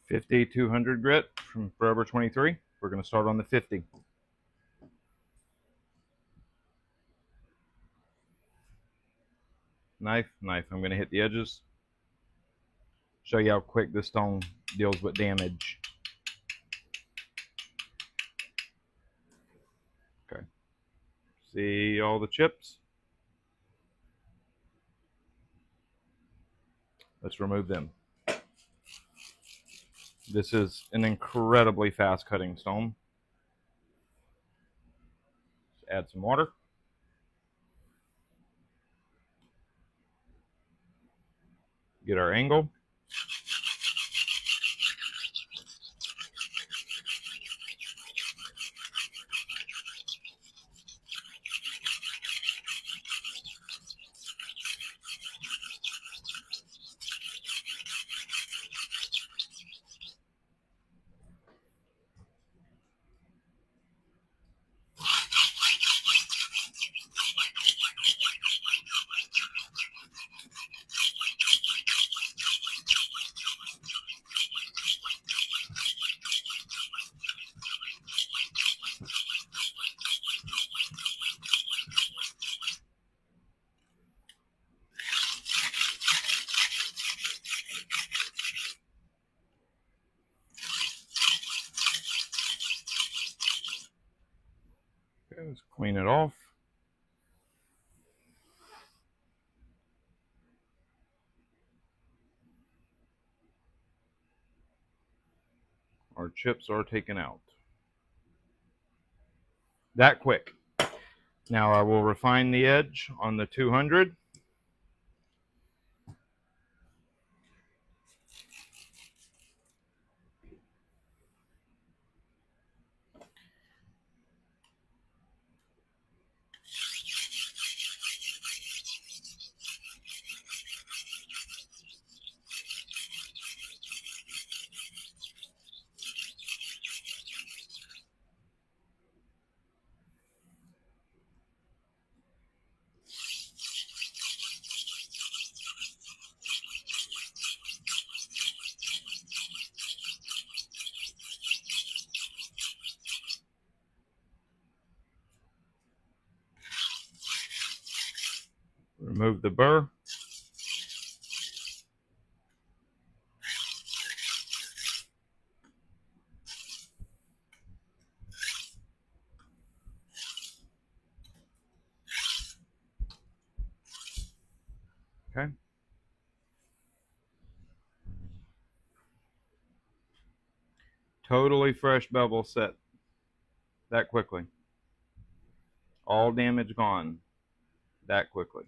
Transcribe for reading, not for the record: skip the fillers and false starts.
50 200 grit from Forever 23. We're going to start on the 50. Knife. I'm going to hit the edges. Show you how quick this stone deals with damage. Okay. See all the chips? Let's remove them. This is an incredibly fast cutting stone. Let's add some water. Get our angle. Okay, let's clean it off. Our chips are taken out. That quick. Now I will refine the edge on the 200. Remove the burr. Okay. Totally fresh bevel set that quickly. All damage gone that quickly.